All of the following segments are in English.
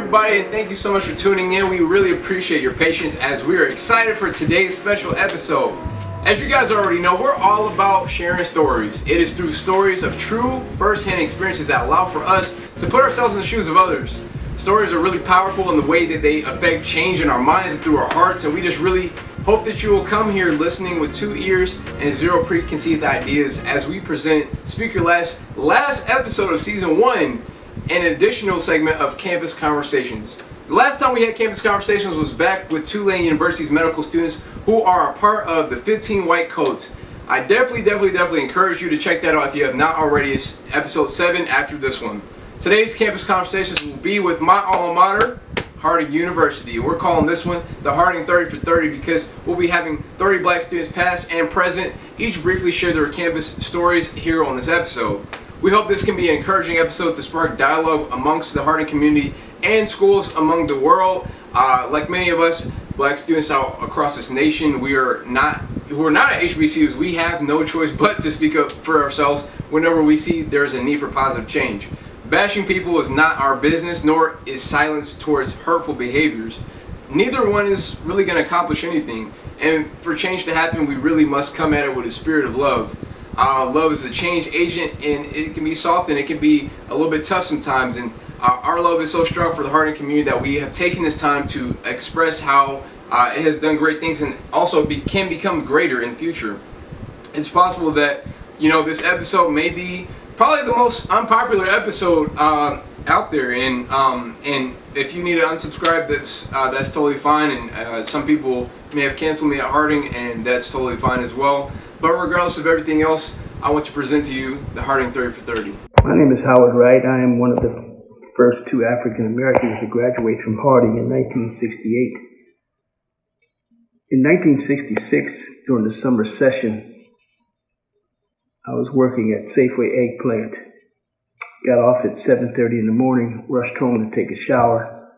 everybody, and thank you so much for tuning in. We really appreciate your patience as we are excited for today's special episode. As you guys already know, we're all about sharing stories. It is through stories of true first-hand experiences that allow for us to put ourselves in the shoes of others. Stories are really powerful in the way that they affect change in our minds and through our hearts, and we just really hope that you will come here listening with 2 ears and zero preconceived ideas as we present Speaker last episode of season 1, an additional segment of Campus Conversations. The last time we had Campus Conversations was back with Tulane University's medical students who are a part of the 15 White Coats. I definitely encourage you to check that out if you have not already. It's episode 7 after this one. Today's Campus Conversations will be with my alma mater, Harding University. We're calling this one the Harding 30 for 30 because we'll be having 30 black students past and present, each briefly share their campus stories here on this episode. We hope this can be an encouraging episode to spark dialogue amongst the Harding community and schools among the world. Like many of us black students out across this nation, who are not at HBCUs, we have no choice but to speak up for ourselves whenever we see there's a need for positive change. Bashing people is not our business, nor is silence towards hurtful behaviors. Neither one is really going to accomplish anything. And for change to happen, we really must come at it with a spirit of love. Love is a change agent, and it can be soft and it can be a little bit tough sometimes. And our love is so strong for the Harding community that we have taken this time to express how it has done great things and also can become greater in the future. It's possible that, this episode may be probably the most unpopular episode out there, and if you need to unsubscribe, that's totally fine. And some people may have canceled me at Harding, and that's totally fine as well. But regardless of everything else, I want to present to you the Harding 30 for 30. My name is Howard Wright. I am one of the first 2 African Americans to graduate from Harding in 1968. In 1966, during the summer session, I was working at Safeway Eggplant. Got off at 7:30 in the morning, rushed home to take a shower.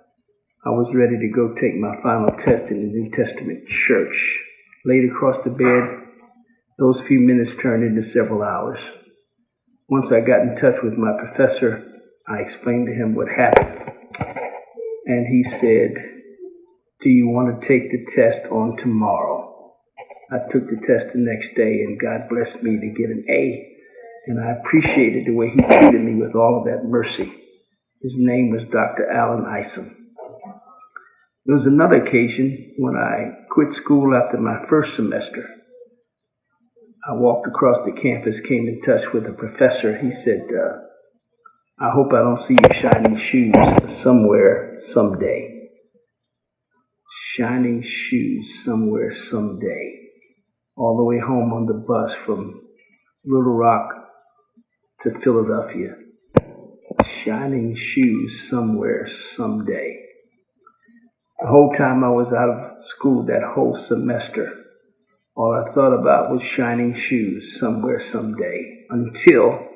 I was ready to go take my final test in the New Testament church. Laid across the bed, those few minutes turned into several hours. Once I got in touch with my professor, I explained to him what happened. And he said, "Do you want to take the test on tomorrow?" I took the test the next day, and God blessed me to get an A. And I appreciated the way he treated me with all of that mercy. His name was Dr. Allen Isom. There was another occasion when I quit school after my first semester. I walked across the campus, came in touch with a professor. He said, "I hope I don't see you shining shoes somewhere someday." Shining shoes somewhere someday. All the way home on the bus from Little Rock to Philadelphia. Shining shoes somewhere someday. The whole time I was out of school that whole semester, all I thought about was shining shoes somewhere someday, until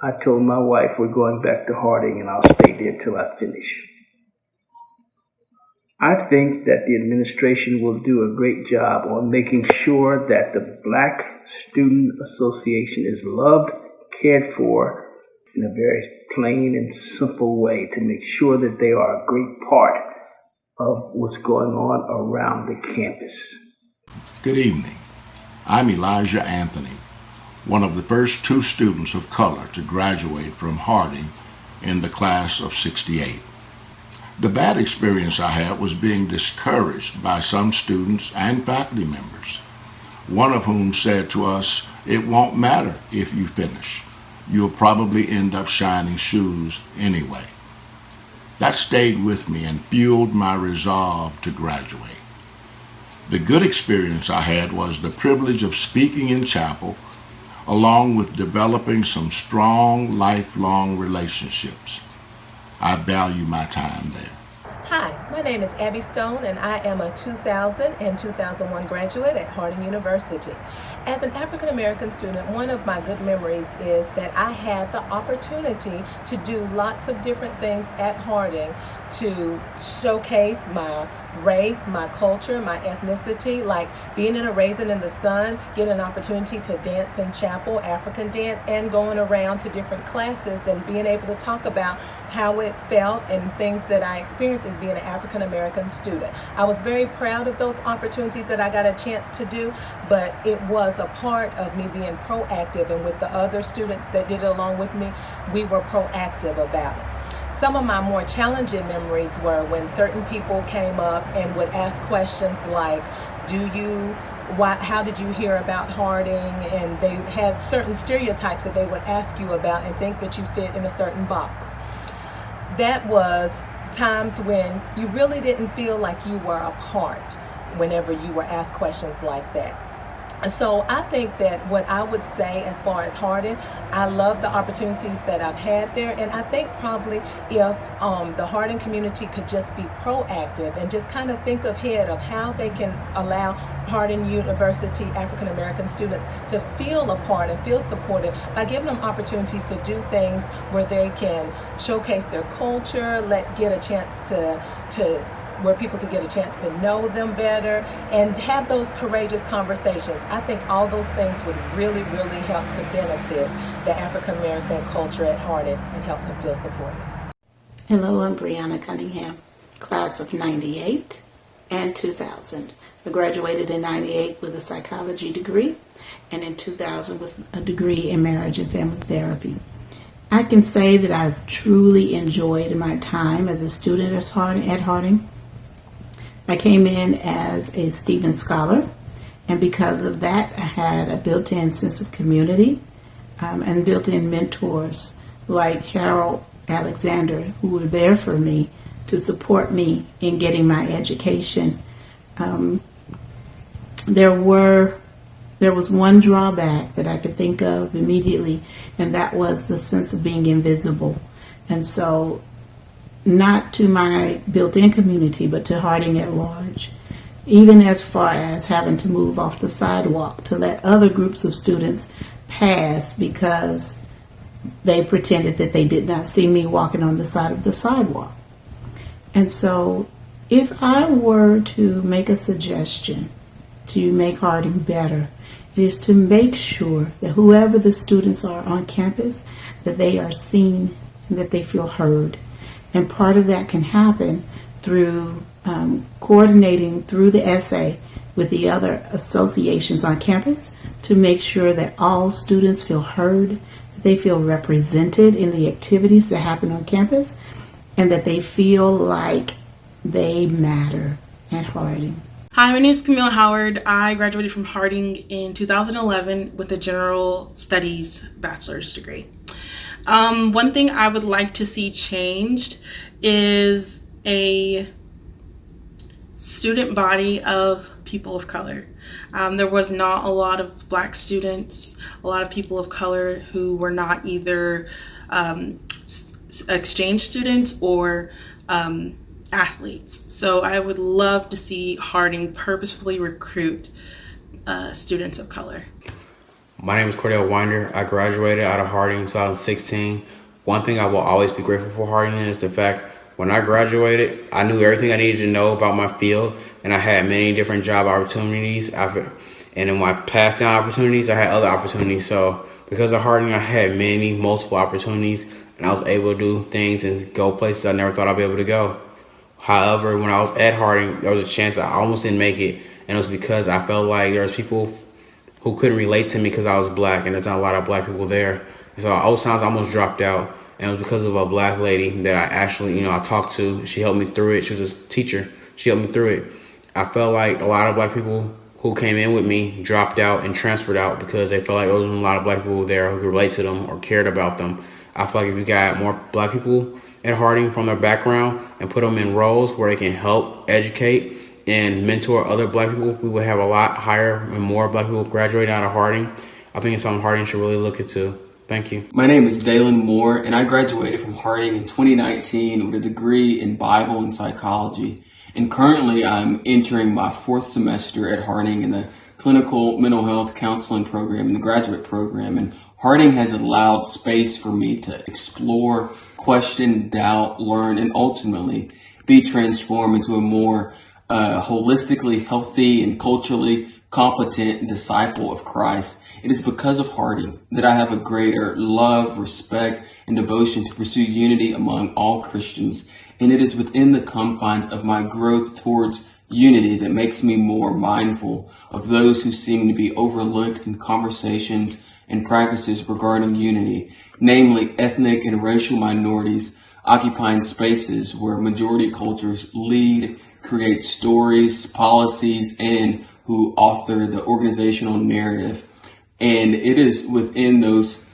I told my wife we're going back to Harding and I'll stay there till I finish. I think that the administration will do a great job on making sure that the Black Student Association is loved, cared for in a very plain and simple way to make sure that they are a great part of what's going on around the campus. Good evening. I'm Elijah Anthony, one of the first 2 students of color to graduate from Harding in the class of '68. The bad experience I had was being discouraged by some students and faculty members, one of whom said to us, "It won't matter if you finish. You'll probably end up shining shoes anyway." That stayed with me and fueled my resolve to graduate. The good experience I had was the privilege of speaking in chapel, along with developing some strong, lifelong relationships. I value my time there. Hi, my name is Abby Stone, and I am a 2000 and 2001 graduate at Harding University. As an African American student, one of my good memories is that I had the opportunity to do lots of different things at Harding to showcase my race, my culture, my ethnicity, like being in a Raisin in the Sun, getting an opportunity to dance in chapel, African dance, and going around to different classes and being able to talk about how it felt and things that I experienced as being an African American student. I was very proud of those opportunities that I got a chance to do, but it was a part of me being proactive, and with the other students that did it along with me, we were proactive about it. Some of my more challenging memories were when certain people came up and would ask questions like, how did you hear about Harding? And they had certain stereotypes that they would ask you about and think that you fit in a certain box. That was times when you really didn't feel like you were a part whenever you were asked questions like that. So I think that what I would say as far as Harding, I love the opportunities that I've had there, and I think probably if the Harding community could just be proactive and just kind of think ahead of how they can allow Harding University African American students to feel a part and feel supported by giving them opportunities to do things where they can showcase their culture, get a chance to where people could get a chance to know them better and have those courageous conversations. I think all those things would really, really help to benefit the African American culture at Harding and help them feel supported. Hello, I'm Brianna Cunningham, class of 98 and 2000. I graduated in 98 with a psychology degree and in 2000 with a degree in marriage and family therapy. I can say that I've truly enjoyed my time as a student at Harding. I came in as a Stevens Scholar, and because of that, I had a built-in sense of community and built-in mentors like Harold Alexander, who were there for me to support me in getting my education. There was one drawback that I could think of immediately, and that was the sense of being invisible. And so, not to my built-in community, but to Harding at large, even as far as having to move off the sidewalk to let other groups of students pass because they pretended that they did not see me walking on the side of the sidewalk. And so, if I were to make a suggestion to make Harding better, it is to make sure that whoever the students are on campus, that they are seen and that they feel heard. And part of that can happen through coordinating through the SA with the other associations on campus to make sure that all students feel heard, that they feel represented in the activities that happen on campus, and that they feel like they matter at Harding. Hi, my name is Camille Howard. I graduated from Harding in 2011 with a General Studies bachelor's degree. One thing I would like to see changed is a student body of people of color. There was not a lot of Black students, a lot of people of color who were not either exchange students or athletes. So I would love to see Harding purposefully recruit students of color. My name is Cordell Winder. I graduated out of Harding in 2016. One thing I will always be grateful for Harding is the fact when I graduated, I knew everything I needed to know about my field, and I had many different job opportunities. And in my past down opportunities, I had other opportunities. So because of Harding, I had multiple opportunities, and I was able to do things and go places I never thought I'd be able to go. However, when I was at Harding, there was a chance I almost didn't make it, and it was because I felt like there was people who couldn't relate to me because I was Black, and there's not a lot of Black people there. And so those times I almost dropped out, and it was because of a Black lady that I actually, I talked to. She helped me through it. She was a teacher. She helped me through it. I felt like a lot of Black people who came in with me dropped out and transferred out because they felt like there wasn't a lot of Black people there who could relate to them or cared about them. I feel like if you got more Black people at Harding from their background and put them in roles where they can help educate and mentor other Black people, we would have a lot higher and more Black people graduating out of Harding. I think it's something Harding should really look into. Thank you. My name is Dalen Moore, and I graduated from Harding in 2019 with a degree in Bible and psychology. And currently I'm entering my 4th semester at Harding in the clinical mental health counseling program in the graduate program. And Harding has allowed space for me to explore, question, doubt, learn, and ultimately be transformed into a more holistically healthy and culturally competent disciple of Christ. It is because of Harding that I have a greater love, respect, and devotion to pursue unity among all Christians. And it is within the confines of my growth towards unity that makes me more mindful of those who seem to be overlooked in conversations and practices regarding unity, namely ethnic and racial minorities occupying spaces where majority cultures lead, create stories, policies, and who author the organizational narrative. And it is within those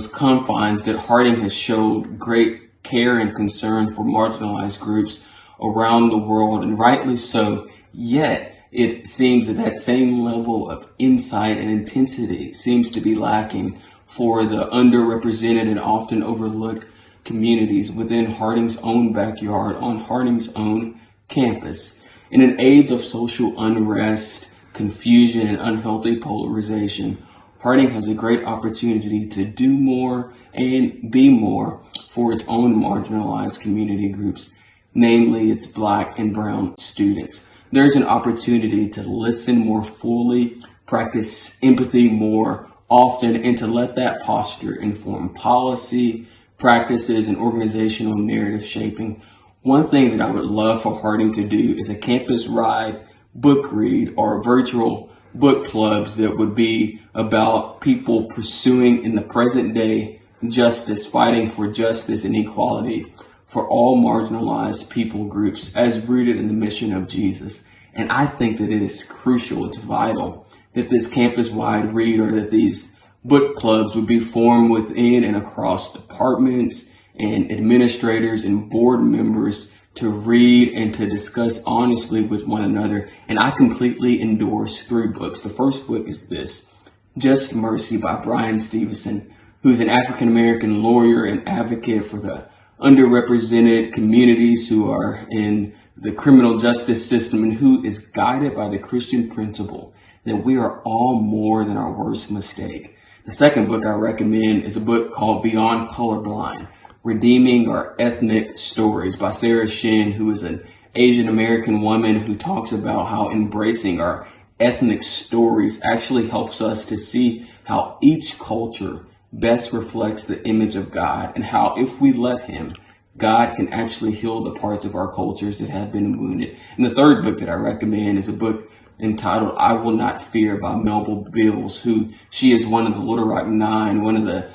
confines that Harding has showed great care and concern for marginalized groups around the world, and rightly so. Yet it seems that same level of insight and intensity seems to be lacking for the underrepresented and often overlooked communities within Harding's own backyard, on Harding's own campus. In an age of social unrest, confusion, and unhealthy polarization, Harding has a great opportunity to do more and be more for its own marginalized community groups, namely its Black and brown students. There's an opportunity to listen more fully, practice empathy more often, and to let that posture inform policy, practices, and organizational narrative shaping. One thing that I would love for Harding to do is a campus-wide book read or virtual book clubs that would be about people pursuing in the present day justice, fighting for justice and equality for all marginalized people groups as rooted in the mission of Jesus. And I think that it is crucial, it's vital that this campus-wide read, or that these book clubs would be formed within and across departments and administrators and board members to read and to discuss honestly with one another. And I completely endorse 3 books. The first book is this, Just Mercy by Brian Stevenson, who's an African-American lawyer and advocate for the underrepresented communities who are in the criminal justice system, and who is guided by the Christian principle that we are all more than our worst mistake. The second book I recommend is a book called Beyond Colorblind, Redeeming Our Ethnic Stories by Sarah Shin, who is an Asian American woman who talks about how embracing our ethnic stories actually helps us to see how each culture best reflects the image of God, and how if we let Him, God can actually heal the parts of our cultures that have been wounded. And the third book that I recommend is a book entitled I Will Not Fear by Melba Bills, who she is one of the Little Rock Nine, one of the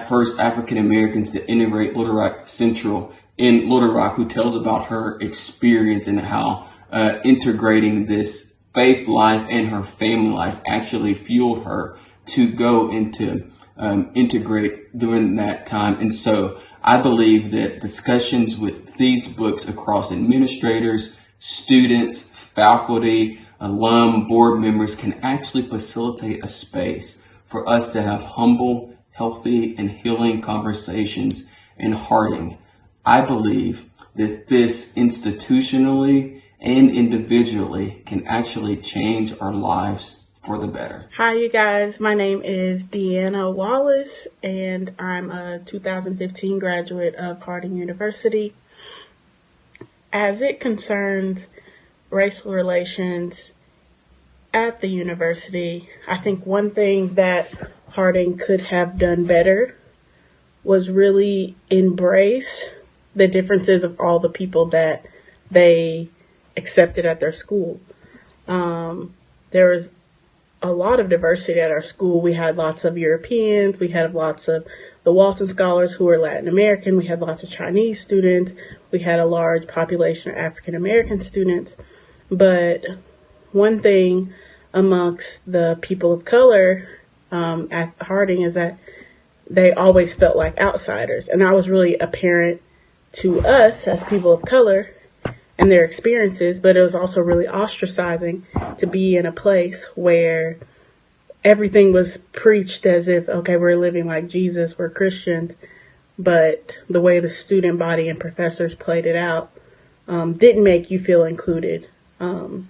first African Americans to integrate Little Rock Central in Little Rock, who tells about her experience and how integrating this faith life and her family life actually fueled her to go into integrate during that time. And so I believe that discussions with these books across administrators, students, faculty, alum, board members can actually facilitate a space for us to have humble, healthy, and healing conversations in Harding. I believe that this institutionally and individually can actually change our lives for the better. Hi, you guys. My name is Deanna Wallace, and I'm a 2015 graduate of Harding University. As it concerns racial relations at the university, I think one thing that Harding could have done better was really embrace the differences of all the people that they accepted at their school. There was a lot of diversity at our school. We had lots of Europeans. We had lots of the Walton Scholars who were Latin American. We had lots of Chinese students. We had a large population of African American students. But one thing amongst the people of color at Harding is that they always felt like outsiders. And that was really apparent to us as people of color and their experiences, but it was also really ostracizing to be in a place where everything was preached as if, okay, we're living like Jesus, we're Christians, but the way the student body and professors played it out didn't make you feel included. So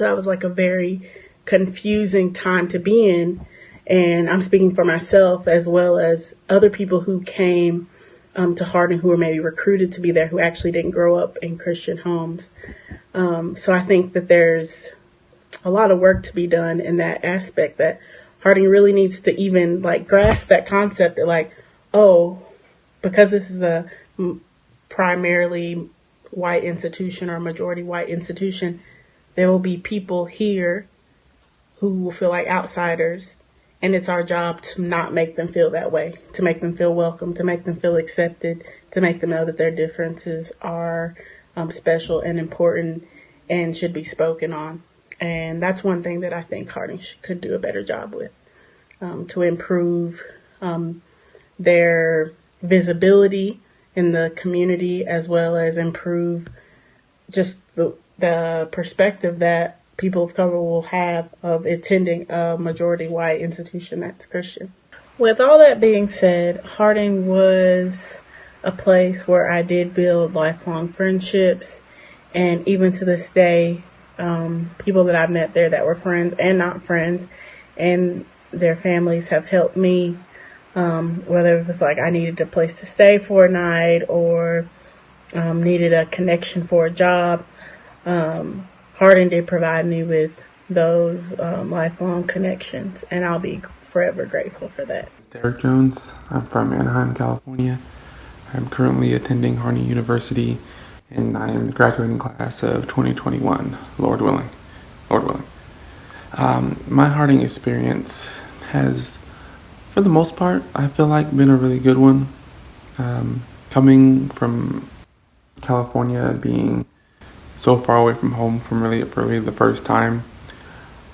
that was like a very confusing time to be in, and I'm speaking for myself as well as other people who came to Harding who were maybe recruited to be there, who actually didn't grow up in Christian homes. So I think that there's a lot of work to be done in that aspect, that Harding really needs to even like grasp that concept that like, oh, because this is a primarily white institution or majority white institution, there will be people here who will feel like outsiders. And it's our job to not make them feel that way, to make them feel welcome, to make them feel accepted, to make them know that their differences are special and important and should be spoken on. And that's one thing that I think Harding could do a better job with, to improve their visibility in the community, as well as improve just the perspective that people of color will have of attending a majority white institution that's Christian. With all that being said, Harding was a place where I did build lifelong friendships, and even to this day, people that I've met there that were friends and not friends, and their families have helped me, whether it was like I needed a place to stay for a night or needed a connection for a job. Harding did provide me with those lifelong connections, and I'll be forever grateful for that. Derek Jones. I'm from Anaheim, California. I'm currently attending Harding University, and I am in the graduating class of 2021, Lord willing. Lord willing. My Harding experience has, for the most part, I feel like been a really good one. Coming from California, being so far away from home from really the first time,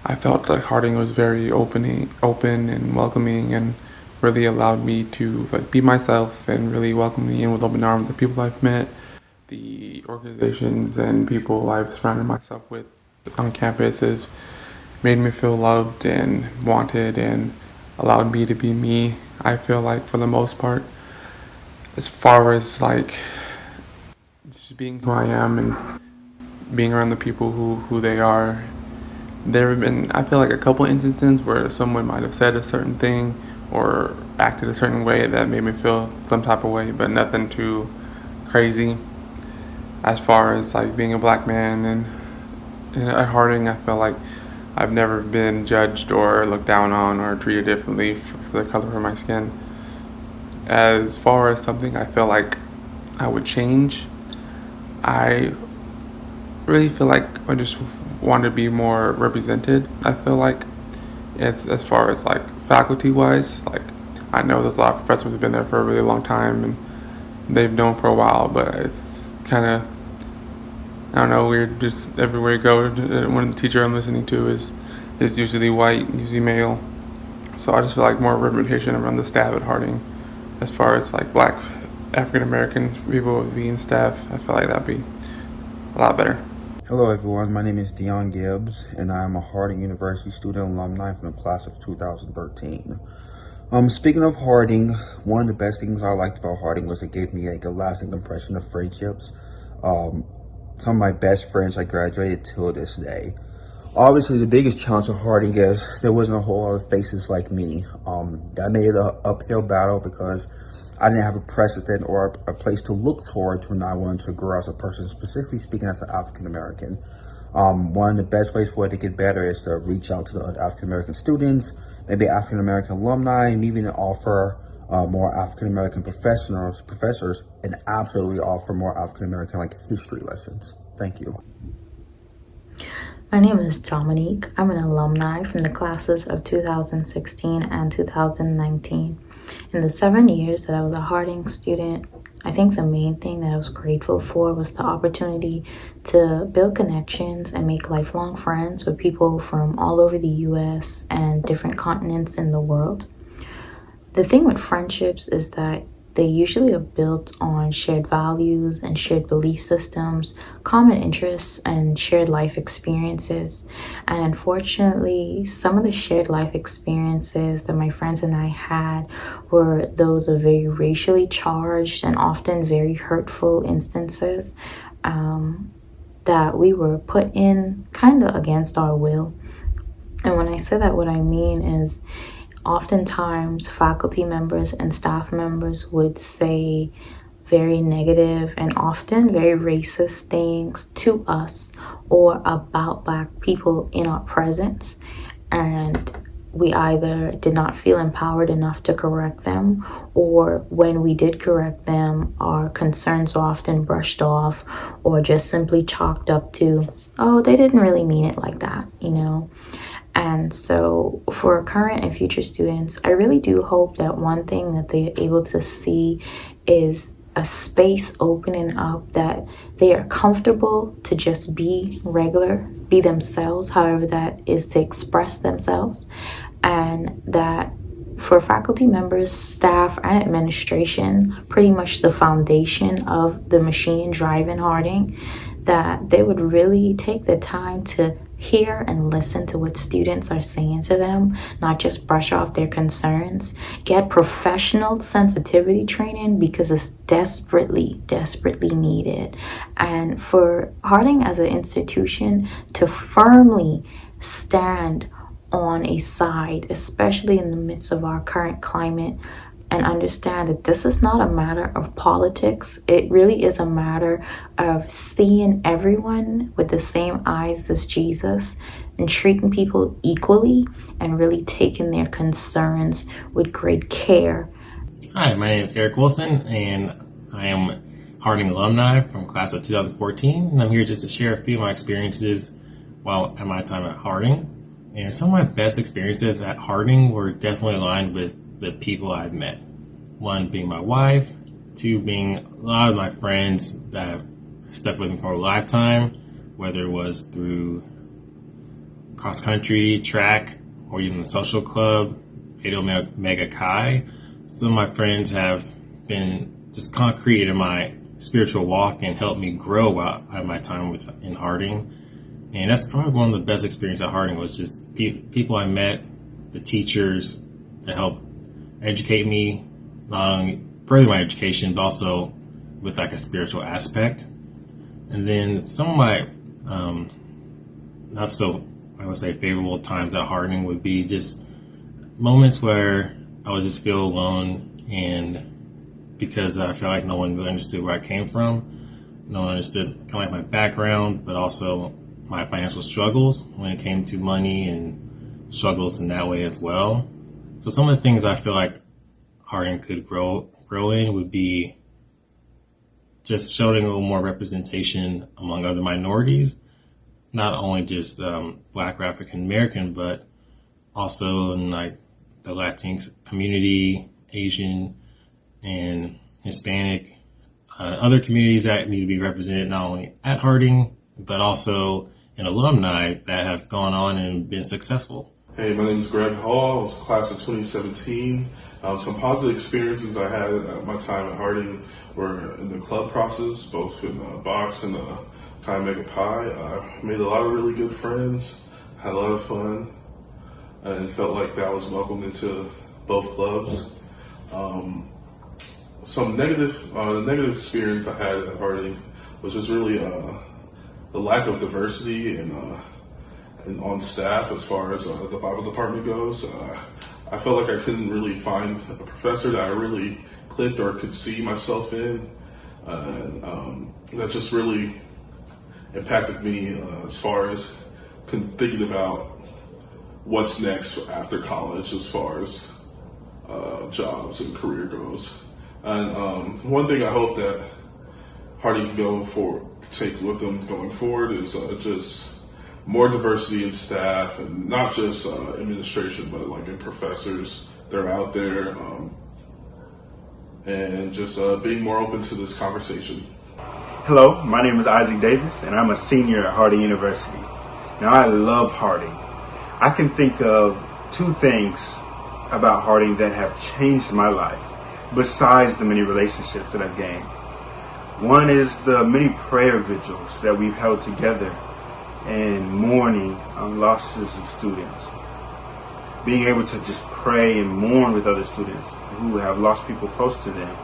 I felt like Harding was very open and welcoming, and really allowed me to like be myself and really welcome me in with open arms. The people I've met, the organizations and people I've surrounded myself with on campus has made me feel loved and wanted and allowed me to be me. I feel like for the most part, as far as like just being who I am and being around the people who they are, there have been, I feel like, a couple instances where someone might have said a certain thing or acted a certain way that made me feel some type of way, but nothing too crazy. As far as like being a black man and at Harding, I feel like I've never been judged or looked down on or treated differently for the color of my skin. As far as something I feel like I would change, I really feel like I just want to be more represented. I feel like as far as like faculty wise, like I know there's a lot of professors who've been there for a really long time and they've known for a while, but it's kind of, I don't know, weird. Just everywhere you go, one of the teacher I'm listening to is usually white, usually male. So I just feel like more representation around the staff at Harding, as far as like black African American people being staff. I feel like that'd be a lot better. Hello everyone, my name is Dion Gibbs, and I am a Harding University student alumni from the class of 2013. Speaking of Harding, one of the best things I liked about Harding was it gave me like a lasting impression of friendships. Some of my best friends I graduated till this day. Obviously, the biggest challenge of Harding is there wasn't a whole lot of faces like me. That made it an uphill battle because I didn't have a precedent or a place to look toward when I wanted to grow as a person, specifically speaking as an African American. One of the best ways for it to get better is to reach out to the other African American students, maybe African American alumni, and even offer more African American professors, and absolutely offer more African American like history lessons. Thank you. My name is Dominique. I'm an alumni from the classes of 2016 and 2019. In the 7 years that I was a Harding student, I think the main thing that I was grateful for was the opportunity to build connections and make lifelong friends with people from all over the US and different continents in the world. The thing with friendships is that they usually are built on shared values and shared belief systems, common interests, and shared life experiences. And unfortunately, some of the shared life experiences that my friends and I had were those of very racially charged and often very hurtful instances that we were put in kind of against our will. And when I say that, what I mean is oftentimes faculty members and staff members would say very negative and often very racist things to us or about Black people in our presence, and we either did not feel empowered enough to correct them, or when we did correct them, our concerns were often brushed off or just simply chalked up to, oh, they didn't really mean it like that, you know? And so for current and future students, I really do hope that one thing that they're able to see is a space opening up, that they are comfortable to just be regular, be themselves, however that is to express themselves, and that for faculty members, staff, and administration, pretty much the foundation of the machine driving Harding, that they would really take the time to hear and listen to what students are saying to them, not just brush off their concerns, get professional sensitivity training because it's desperately, desperately needed. And for Harding as an institution to firmly stand on a side, especially in the midst of our current climate, and understand that this is not a matter of politics. It really is a matter of seeing everyone with the same eyes as Jesus and treating people equally and really taking their concerns with great care. Hi, my name is Eric Wilson, and I am Harding alumni from class of 2014, and I'm here just to share a few of my experiences while at my time at Harding. And some of my best experiences at Harding were definitely aligned with the people I've met. One being my wife, two being a lot of my friends that stuck with me for a lifetime, whether it was through cross country, track, or even the social club, Beta Omega Chi. Some of my friends have been just concrete in my spiritual walk and helped me grow while at my time in Harding. And that's probably one of the best experiences at Harding, was just people I met, the teachers that helped educate me, not only further my education, but also with like a spiritual aspect. And then some of my not so, I would say, favorable times at Harding would be just moments where I would just feel alone, and because I feel like no one really understood where I came from, no one understood kind of like my background, but also my financial struggles when it came to money and struggles in that way as well. So some of the things I feel like Harding could grow in would be just showing a little more representation among other minorities, not only just Black or African American, but also in like the Latinx community, Asian and Hispanic, other communities that need to be represented not only at Harding, but also in alumni that have gone on and been successful. Hey, my name is Greg Hall. I was class of 2017. Some positive experiences I had at my time at Harding were in the club process, both in box and Chi Mega Pi. I made a lot of really good friends, had a lot of fun, and felt like that was welcomed into both clubs. The negative experience I had at Harding was just really the lack of diversity and on staff as far as the Bible department goes. I felt like I couldn't really find a professor that I really clicked or could see myself in. That just really impacted me as far as thinking about what's next after college as far as jobs and career goes. And one thing I hope that Harding can take with them going forward is just more diversity in staff, and not just administration, but like in professors that are out there, and just being more open to this conversation. Hello, my name is Isaac Davis, and I'm a senior at Harding University. Now, I love Harding. I can think of two things about Harding that have changed my life, besides the many relationships that I've gained. One is the many prayer vigils that we've held together and mourning losses of students. Being able to just pray and mourn with other students who have lost people close to them.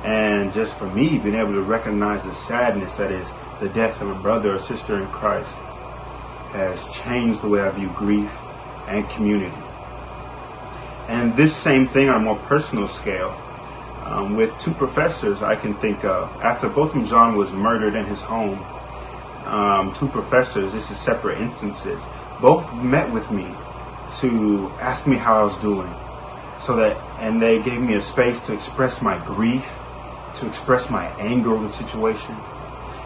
And just for me, being able to recognize the sadness that is the death of a brother or sister in Christ has changed the way I view grief and community. And this same thing on a more personal scale, with two professors I can think of. After Botham Jean was murdered in his home, two professors, this is separate instances, both met with me to ask me how I was doing. And they gave me a space to express my grief, to express my anger over the situation.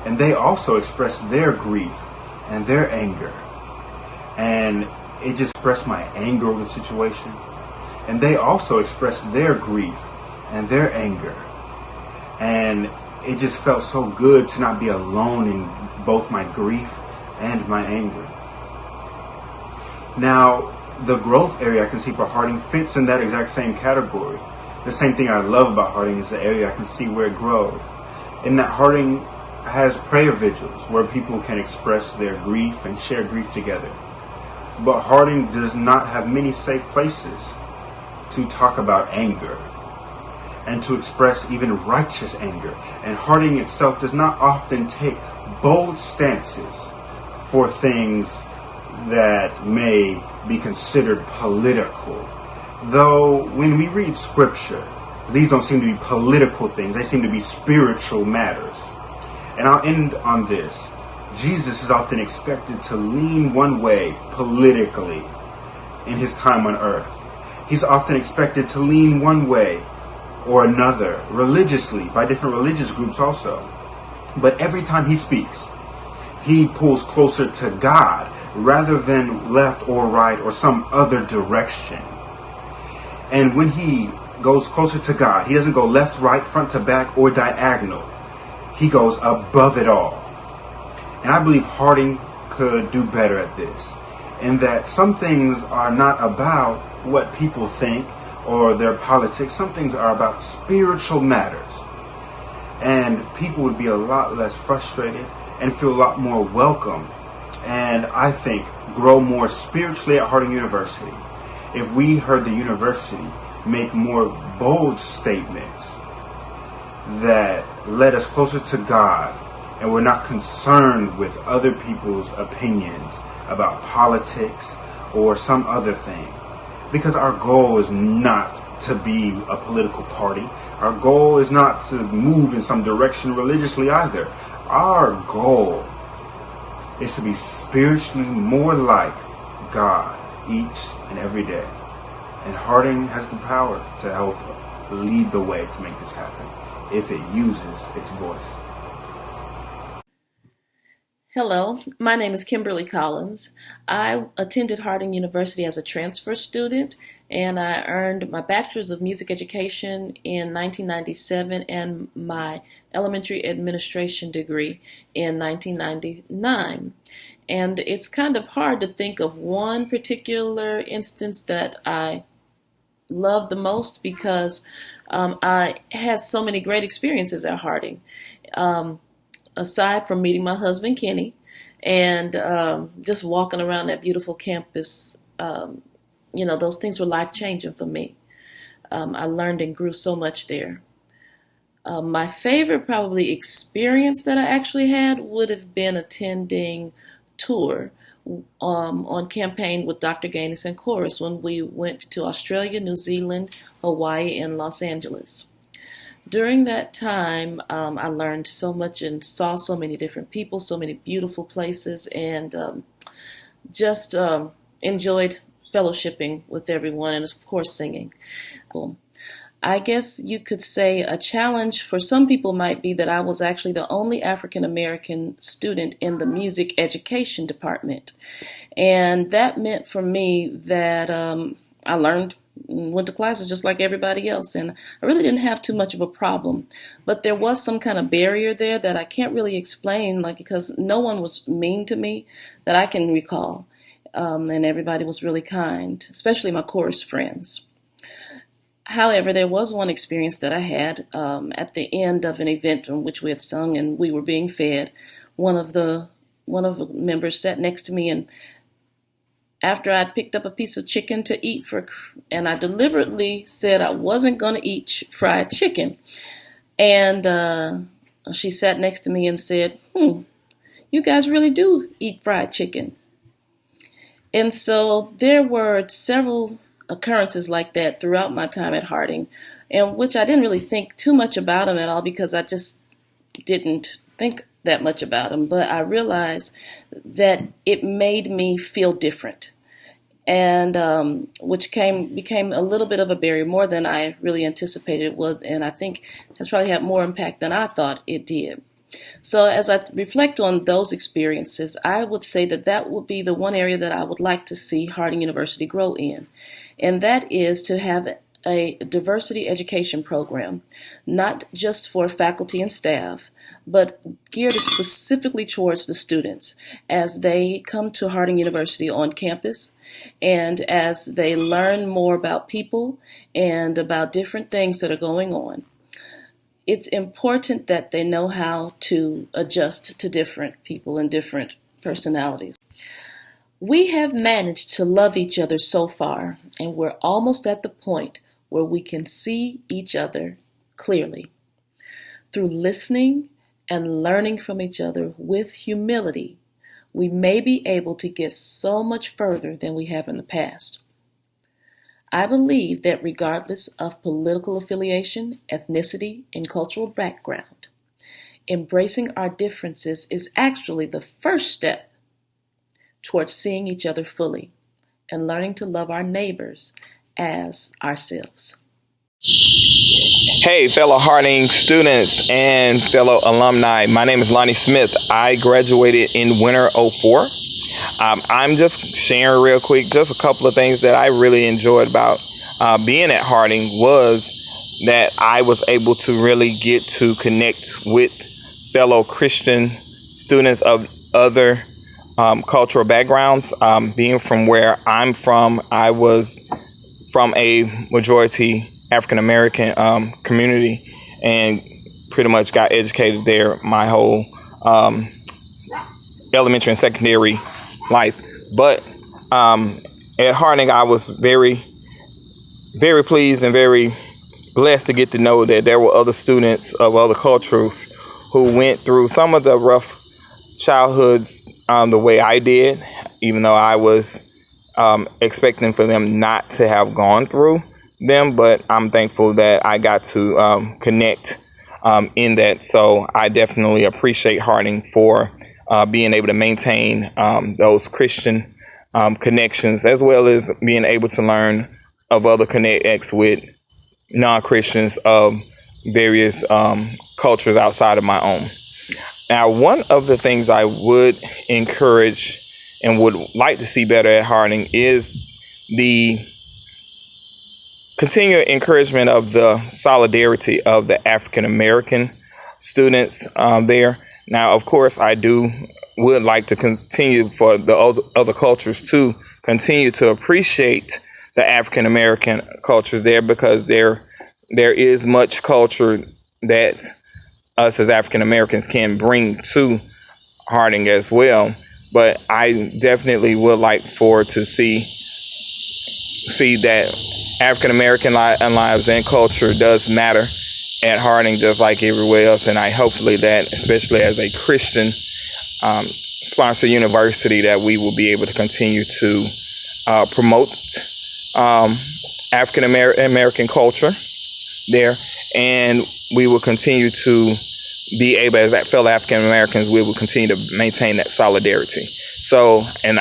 And they also expressed their grief and their anger. And it just expressed my anger over the situation. And they also expressed their grief and their anger. And it just felt so good to not be alone in both my grief and my anger. Now, the growth area I can see for Harding fits in that exact same category. The same thing I love about Harding is the area I can see where it grows. In that Harding has prayer vigils where people can express their grief and share grief together. But Harding does not have many safe places to talk about anger and to express even righteous anger. And Harding itself does not often take bold stances for things that may be considered political. Though when we read scripture, these don't seem to be political things. They seem to be spiritual matters. And I'll end on this. Jesus is often expected to lean one way politically in his time on earth. He's often expected to lean one way or another religiously by different religious groups also. But every time he speaks, he pulls closer to God rather than left or right or some other direction. And when he goes closer to God, he doesn't go left, right, front to back, or diagonal. He goes above it all. And I believe Harding could do better at this, in that some things are not about what people think or their politics. Some things are about spiritual matters. And people would be a lot less frustrated and feel a lot more welcome, and I think grow more spiritually at Harding University if we heard the university make more bold statements that led us closer to God, and we're not concerned with other people's opinions about politics or some other thing. Because our goal is not to be a political party. Our goal is not to move in some direction religiously either. Our goal is to be spiritually more like God each and every day. And Harding has the power to help lead the way to make this happen if it uses its voice. Hello, my name is Kimberly Collins. I attended Harding University as a transfer student, and I earned my Bachelor's of Music Education in 1997 and my Elementary Administration degree in 1999. And it's kind of hard to think of one particular instance that I loved the most because I had so many great experiences at Harding. Aside from meeting my husband, Kenny, and just walking around that beautiful campus, those things were life-changing for me. I learned and grew so much there. My favorite probably experience that I actually had would have been attending tour on campaign with Dr. Gaines and Chorus when we went to Australia, New Zealand, Hawaii, and Los Angeles. During that time, I learned so much and saw so many different people, so many beautiful places, and just enjoyed fellowshipping with everyone and, of course, singing. I guess you could say a challenge for some people might be that I was actually the only African American student in the music education department. And that meant for me that I went to classes just like everybody else, and I really didn't have too much of a problem. But there was some kind of barrier there that I can't really explain, because no one was mean to me that I can recall. And everybody was really kind, especially my chorus friends. However, there was one experience that I had at the end of an event in which we had sung and we were being fed. One of the members sat next to me, and after I'd picked up a piece of chicken to eat and I deliberately said I wasn't going to eat fried chicken. And she sat next to me and said, you guys really do eat fried chicken. And so there were several occurrences like that throughout my time at Harding. and which I didn't really think too much about them at all because I just didn't think that much about them. But I realized that it made me feel different, and which became a little bit of a barrier, more than I really anticipated it would, and I think has probably had more impact than I thought it did. So as I reflect on those experiences, I would say that that would be the one area that I would like to see Harding University grow in, and that is to have a diversity education program, not just for faculty and staff, but geared specifically towards the students as they come to Harding University on campus and as they learn more about people and about different things that are going on. It's important that they know how to adjust to different people and different personalities. We have managed to love each other so far, and we're almost at the point where we can see each other clearly. Through listening and learning from each other with humility, we may be able to get so much further than we have in the past. I believe that regardless of political affiliation, ethnicity, and cultural background, embracing our differences is actually the first step towards seeing each other fully and learning to love our neighbors as ourselves. Hey, fellow Harding students and fellow alumni. My name is Lonnie Smith. I graduated in winter '04. I'm just sharing real quick just a couple of things that I really enjoyed about being at Harding was that I was able to really get to connect with fellow Christian students of other cultural backgrounds. Being from where I'm from, I was from a majority African American community and pretty much got educated there my whole elementary and secondary life. But at Harding, I was very, very pleased and very blessed to get to know that there were other students of other cultures who went through some of the rough childhoods the way I did, even though I was expecting for them not to have gone through them. But I'm thankful that I got to connect in that. So I definitely appreciate Harding for being able to maintain those Christian connections, as well as being able to learn of other connects with non-Christians of various cultures outside of my own. Now, one of the things I would encourage and would like to see better at Harding is the continued encouragement of the solidarity of the African American students there. Now, of course, I would like to continue for the other cultures to continue to appreciate the African American cultures there, because there is much culture that us as African Americans can bring to Harding as well. But I definitely would like to see that African American lives and culture does matter at Harding just like everywhere else. And I hopefully that, especially as a Christian sponsored university, that we will be able to continue to promote African American culture there, and we will continue to be able, as fellow African Americans, we will continue to maintain that solidarity. So, and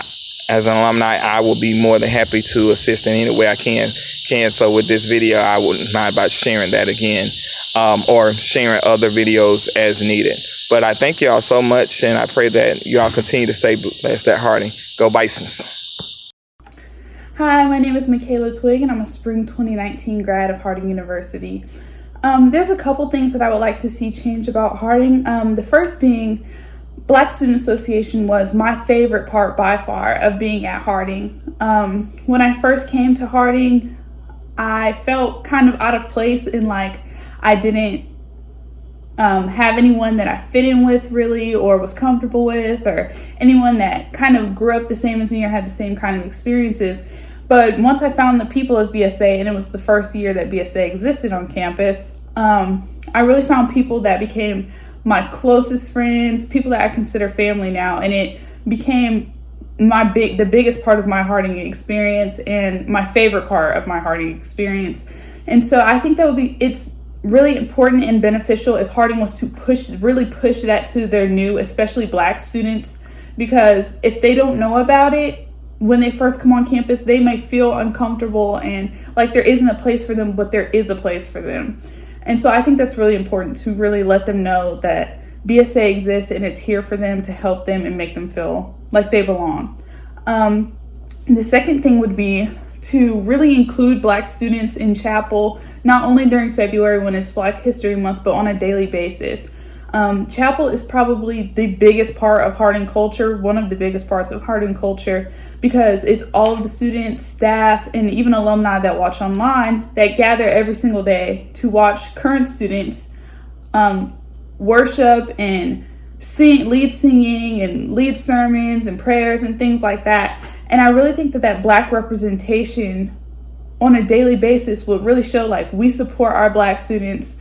as an alumni, I will be more than happy to assist in any way I can. So with this video, I wouldn't mind about sharing that again, or sharing other videos as needed. But I thank y'all so much, and I pray that y'all continue to stay blessed at Harding. Go Bisons. Hi, my name is Michaela Twig, and I'm a spring 2019 grad of Harding University. There's a couple things that I would like to see change about Harding. The first being, Black Student Association was my favorite part by far of being at Harding. When I first came to Harding, I felt kind of out of place in I didn't have anyone that I fit in with really, or was comfortable with, or anyone that kind of grew up the same as me or had the same kind of experiences. But once I found the people of BSA, and it was the first year that BSA existed on campus, I really found people that became my closest friends, people that I consider family now, and it became the biggest part of my Harding experience and my favorite part of my Harding experience, And so I think it's really important and beneficial if Harding was to really push that to their new, especially Black students, because if they don't know about it, when they first come on campus, they may feel uncomfortable and like there isn't a place for them, but there is a place for them. And so I think that's really important to really let them know that BSA exists and it's here for them to help them and make them feel like they belong. The second thing would be to really include Black students in chapel, not only during February when it's Black History Month, but on a daily basis. Chapel is probably the biggest part of Harding culture, one of the biggest parts of Harding culture, because it's all of the students, staff, and even alumni that watch online that gather every single day to watch current students worship and lead singing and lead sermons and prayers and things like that. And I really think that Black representation on a daily basis would really show like we support our Black students.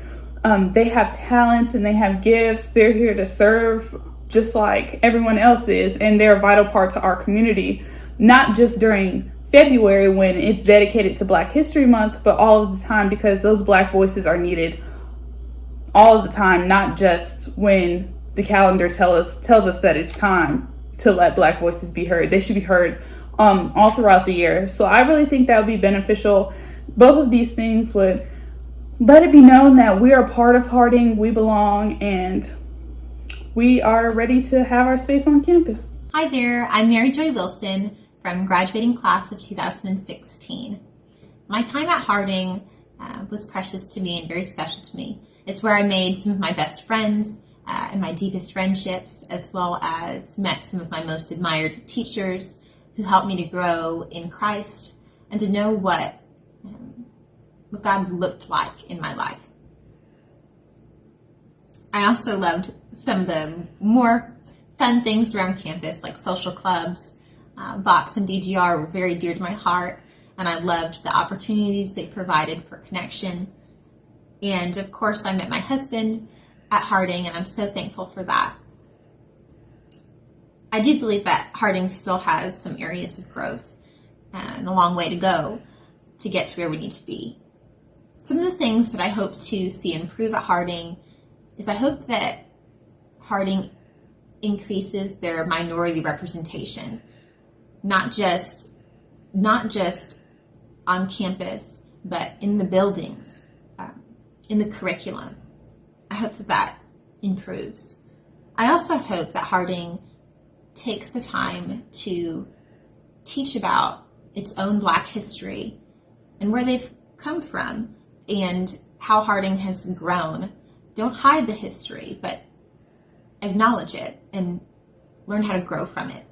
They have talents and they have gifts. They're here to serve just like everyone else is, and they're a vital part to our community, not just during February when it's dedicated to Black History Month, but all of the time, because those Black voices are needed all of the time, not just when the calendar tells us that it's time to let Black voices be heard. They should be heard all throughout the year. So I really think that would be beneficial. Both of these things would let it be known that we are part of Harding, we belong, and we are ready to have our space on campus. Hi there, I'm Mary Joy Wilson from graduating class of 2016. My time at Harding was precious to me and very special to me. It's where I made some of my best friends and my deepest friendships, as well as met some of my most admired teachers who helped me to grow in Christ and to know what God looked like in my life. I also loved some of the more fun things around campus, like social clubs. Vox and DGR were very dear to my heart, and I loved the opportunities they provided for connection. And of course, I met my husband at Harding, and I'm so thankful for that. I do believe that Harding still has some areas of growth and a long way to go to get to where we need to be. Some of the things that I hope to see improve at Harding is I hope that Harding increases their minority representation, not just on campus, but in the buildings, in the curriculum. I hope that improves. I also hope that Harding takes the time to teach about its own Black history and where they've come from and how Harding has grown. Don't hide the history, but acknowledge it and learn how to grow from it.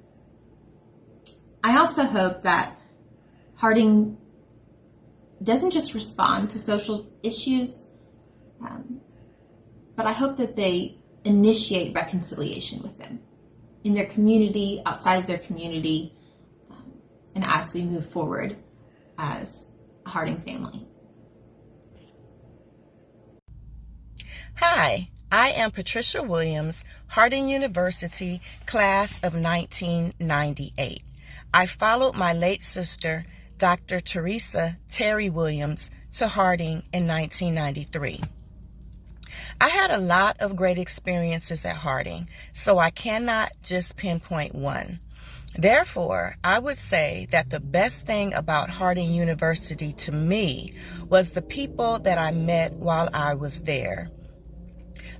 I also hope that Harding doesn't just respond to social issues, but I hope that they initiate reconciliation with them in their community, outside of their community, and as we move forward as a Harding family. Hi, I am Patricia Williams, Harding University, class of 1998. I followed my late sister, Dr. Teresa Terry Williams, to Harding in 1993. I had a lot of great experiences at Harding, so I cannot just pinpoint one. Therefore, I would say that the best thing about Harding University to me was the people that I met while I was there.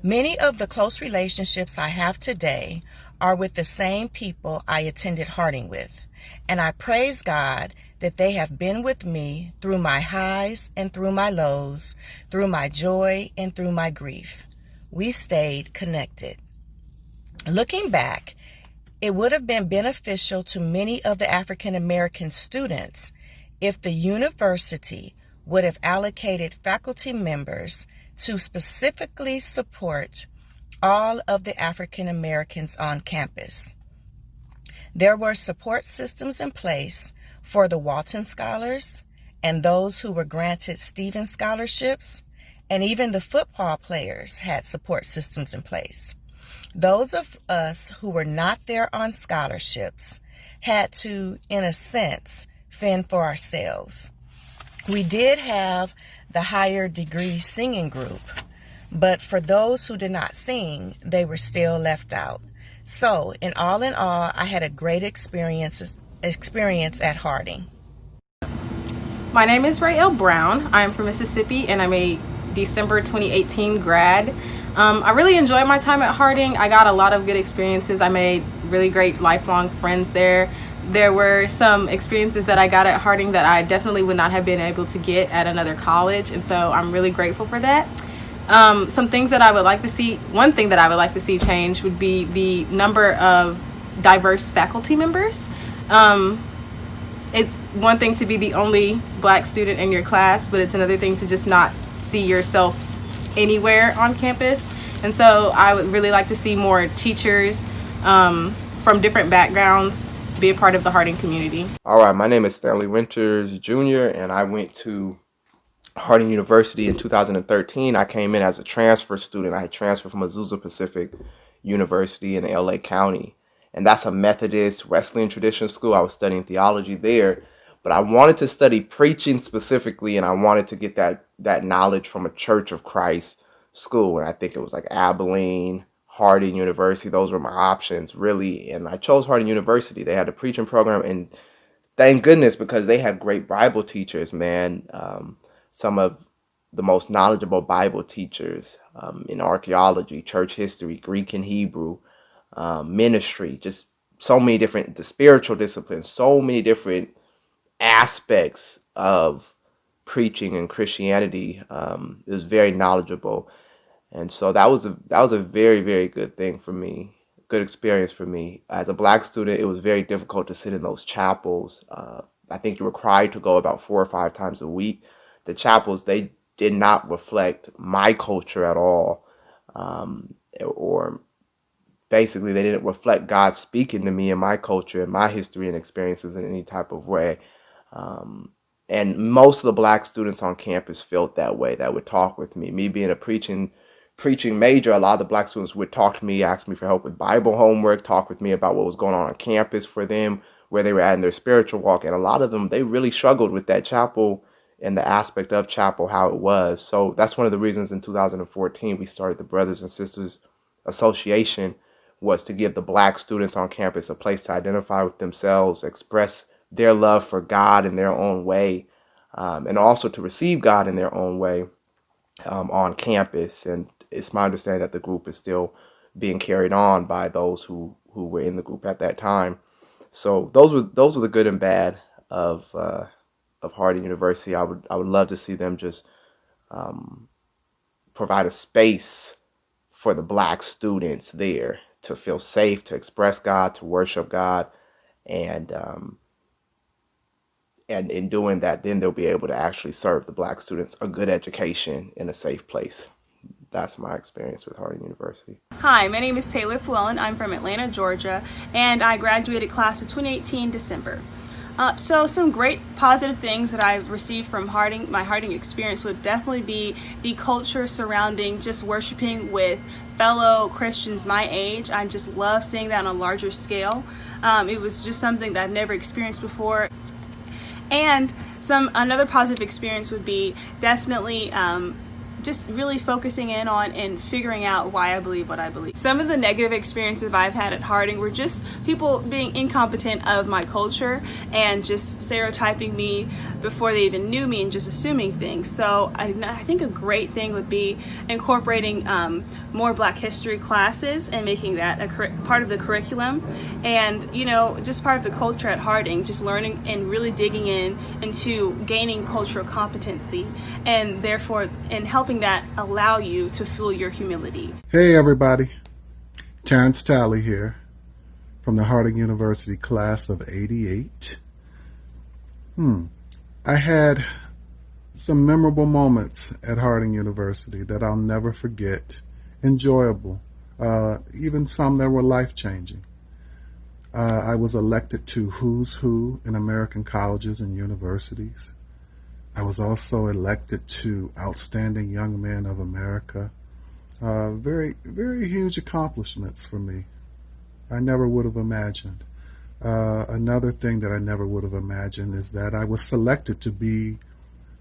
Many of the close relationships I have today are with the same people I attended Harding with, and I praise God that they have been with me through my highs and through my lows, through my joy and through my grief. We stayed connected. Looking back, it would have been beneficial to many of the African American students if the university would have allocated faculty members to specifically support all of the African Americans on campus. There were support systems in place for the Walton Scholars and those who were granted Stevens Scholarships, and even the football players had support systems in place. Those of us who were not there on scholarships had to, in a sense, fend for ourselves. We did have the higher degree singing group. But for those who did not sing, they were still left out. So, in all, I had a great experience at Harding. My name is Raelle Brown. I'm from Mississippi and I'm a December 2018 grad. I really enjoyed my time at Harding. I got a lot of good experiences. I made really great lifelong friends there. There were some experiences that I got at Harding that I definitely would not have been able to get at another college, and so I'm really grateful for that. Some things that I would like to see, one thing that I would like to see change would be the number of diverse faculty members. It's one thing to be the only black student in your class, but it's another thing to just not see yourself anywhere on campus. And so I would really like to see more teachers from different backgrounds be a part of the Harding community. All right, my name is Stanley Winters Jr., and I went to Harding University in 2013. I came in as a transfer student. I had transferred from Azusa Pacific University in LA County. And that's a Methodist Wesleyan tradition school. I was studying theology there, but I wanted to study preaching specifically, and I wanted to get that knowledge from a Church of Christ school. And I think it was like Abilene, Harding University. Those were my options, really. And I chose Harding University. They had a preaching program, and thank goodness, because they had great Bible teachers, man. Some of the most knowledgeable Bible teachers in archaeology, church history, Greek and Hebrew, ministry, just so many different, the spiritual disciplines, so many different aspects of preaching and Christianity. It was very knowledgeable. And so that was a very, very good thing for me, good experience for me. As a black student, it was very difficult to sit in those chapels. I think you were required to go about 4 or 5 times a week. The chapels, they did not reflect my culture at all, or basically they didn't reflect God speaking to me and my culture and my history and experiences in any type of way. And most of the black students on campus felt that way, that would talk with me. Me being a preaching major, a lot of the black students would talk to me, ask me for help with Bible homework, talk with me about what was going on campus for them, where they were at in their spiritual walk. And a lot of them, they really struggled with that chapel and the aspect of chapel, how it was. So that's one of the reasons in 2014 we started the Brothers and Sisters Association, was to give the black students on campus a place to identify with themselves, express their love for God in their own way, and also to receive God in their own way on campus. And it's my understanding that the group is still being carried on by those who were in the group at that time. So those were the good and bad of Harding University. I would love to see them just provide a space for the black students there to feel safe, to express God, to worship God, and in doing that, then they'll be able to actually serve the black students a good education in a safe place. That's my experience with Harding University. Hi, my name is Taylor Flellen. I'm from Atlanta, Georgia, and I graduated class of 2018 December. So some great positive things that I've received from Harding, my Harding experience, would definitely be the culture surrounding just worshiping with fellow Christians my age. I just love seeing that on a larger scale. It was just something that I've never experienced before. And another positive experience would be definitely just really focusing in on and figuring out why I believe what I believe. Some of the negative experiences I've had at Harding were just people being incompetent of my culture and just stereotyping me before they even knew me and just assuming things. So I think a great thing would be incorporating more Black history classes and making that a part of the curriculum, and just part of the culture at Harding, just learning and really digging into gaining cultural competency, and therefore helping that allow you to feel your humility. Hey everybody, Terrence Talley here from the Harding University class of '88. I had some memorable moments at Harding University that I'll never forget. Enjoyable, even some that were life-changing. I was elected to Who's Who in American colleges and universities. I was also elected to Outstanding Young Men of America. Very, very huge accomplishments for me. I never would have imagined. Another thing that I never would have imagined is that I was selected to be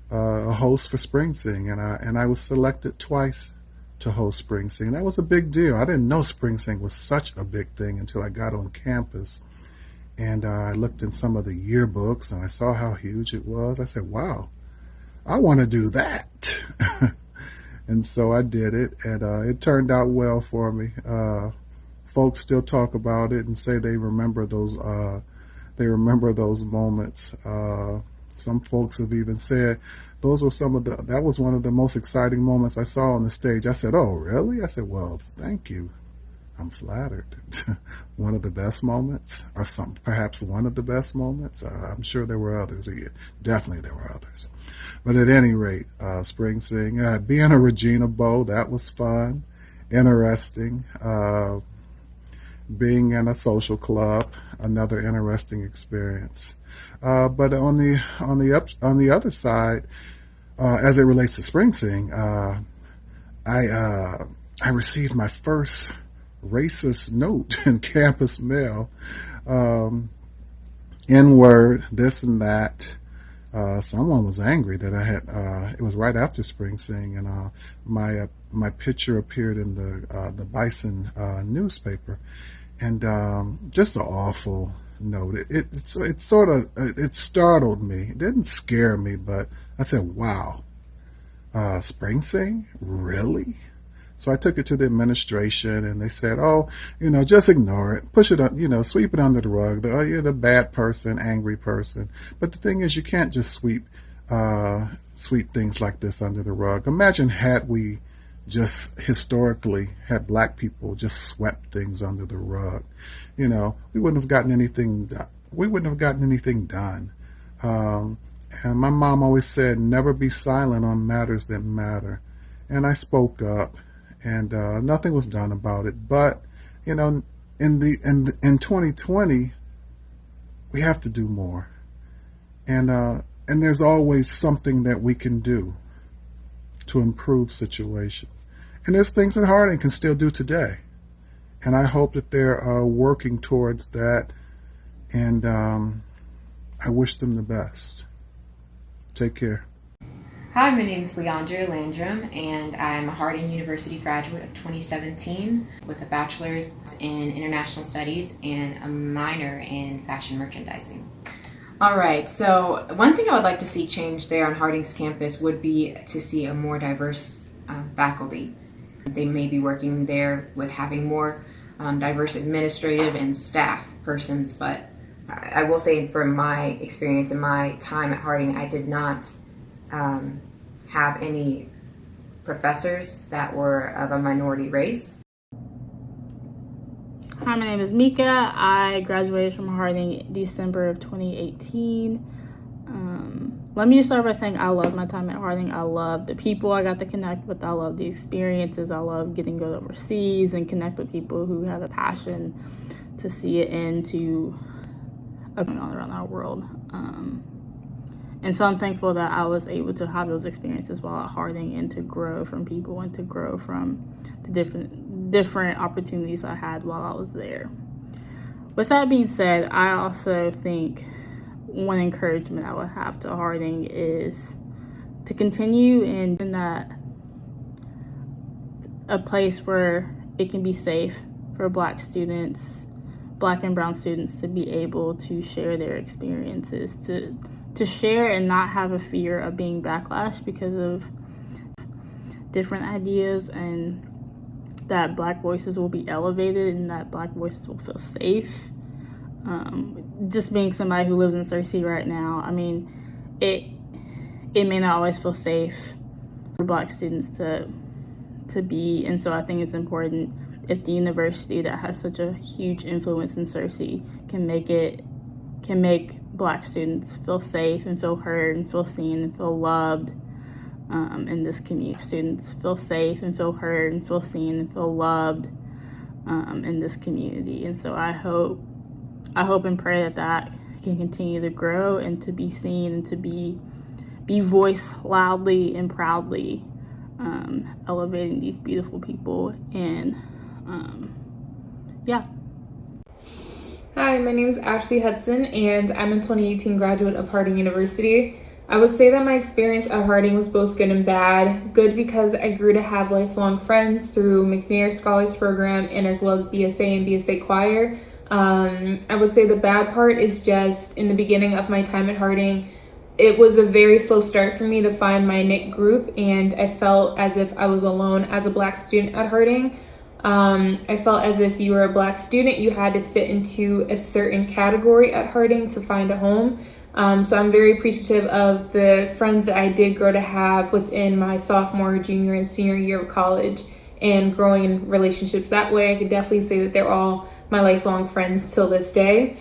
a host for Spring Sing, and I was selected twice to host Spring Sing. That was a big deal. I didn't know Spring Sing was such a big thing until I got on campus. And I looked in some of the yearbooks and I saw how huge it was. I said, wow, I want to do that. And so I did it, and it turned out well for me. Folks still talk about it and say they remember those moments. Some folks have even said that was one of the most exciting moments I saw on the stage. I said, oh, really? I said, well, thank you. I'm flattered. One of the best moments, or perhaps one of the best moments. I'm sure there were others. Definitely there were others. But at any rate, Spring Sing, being a Regina Bow, that was fun, interesting. Being in a social club, another interesting experience. But on the other side, as it relates to Spring Sing, I received my first racist note in campus mail, N-word, this and that. Someone was angry that I had. It was right after Spring Sing, and my picture appeared in the Bison newspaper, and just an awful note. It startled me. It didn't scare me, but I said, "Wow, Spring Sing, really?" So I took it to the administration, and they said, "Oh, just ignore it, push it on, sweep it under the rug. You're the bad person, angry person." But the thing is, you can't just sweep things like this under the rug. Imagine had we just historically had black people just swept things under the rug. We wouldn't have gotten anything done. We wouldn't have gotten anything done. And my mom always said, "Never be silent on matters that matter." And I spoke up. And nothing was done about it. But in 2020, we have to do more. And there's always something that we can do to improve situations. And there's things that Harding can still do today. And I hope that they're working towards that. And I wish them the best. Take care. Hi, my name is Leandra Landrum, and I'm a Harding University graduate of 2017 with a bachelor's in international studies and a minor in fashion merchandising. All right, so one thing I would like to see change there on Harding's campus would be to see a more diverse faculty. They may be working there with having more diverse administrative and staff persons, but I will say from my experience and my time at Harding, I did not have any professors that were of a minority race. Hi, my name is Mika. I graduated from Harding December of 2018. Let me just start by saying I love my time at Harding. I love the people I got to connect with. I love the experiences. I love getting to go overseas and connect with people who have a passion to see it into going on around our world. And so I'm thankful that I was able to have those experiences while at Harding and to grow from people and to grow from the different opportunities I had while I was there. With that being said, I also think one encouragement I would have to Harding is to continue in that a place where it can be safe for Black students, Black and brown students, to be able to share their experiences, to share and not have a fear of being backlash because of different ideas, and that Black voices will be elevated and that Black voices will feel safe. Just being somebody who lives in Searcy right now, I mean, it may not always feel safe for Black students to be, and so I think it's important if the university that has such a huge influence in Searcy can make Black students feel safe and feel heard and feel seen and feel loved in this community. Students feel safe and feel heard and feel seen and feel loved in this community. And so I hope and pray that can continue to grow and to be seen and to be voiced loudly and proudly, elevating these beautiful people. And yeah. Hi, my name is Ashley Hudson, and I'm a 2018 graduate of Harding University. I would say that my experience at Harding was both good and bad. Good because I grew to have lifelong friends through McNair Scholars Program and as well as BSA and BSA Choir. I would say the bad part is just in the beginning of my time at Harding, it was a very slow start for me to find my knit group, and I felt as if I was alone as a Black student at Harding. I felt as if you were a Black student, you had to fit into a certain category at Harding to find a home. So I'm very appreciative of the friends that I did grow to have within my sophomore, junior, and senior year of college, and growing in relationships that way. I could definitely say that they're all my lifelong friends till this day.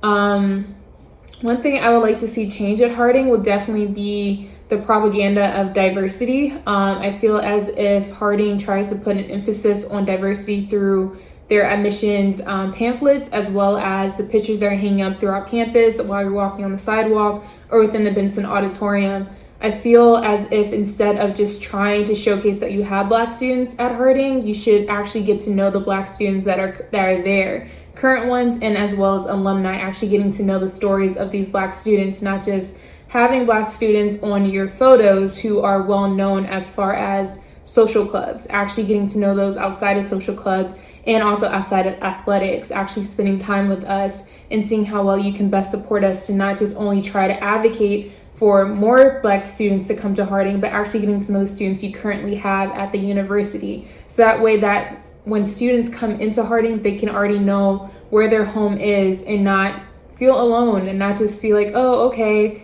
One thing I would like to see change at Harding would definitely be the propaganda of diversity. I feel as if Harding tries to put an emphasis on diversity through their admissions pamphlets, as well as the pictures that are hanging up throughout campus while you're walking on the sidewalk or within the Benson Auditorium. I feel as if instead of just trying to showcase that you have Black students at Harding, you should actually get to know the Black students that are there, current ones, and as well as alumni, actually getting to know the stories of these Black students, not just having Black students on your photos who are well known as far as social clubs, actually getting to know those outside of social clubs and also outside of athletics, actually spending time with us and seeing how well you can best support us to not just only try to advocate for more Black students to come to Harding, but actually getting to know the students you currently have at the university. So that way that when students come into Harding, they can already know where their home is and not feel alone and not just feel like, oh, okay,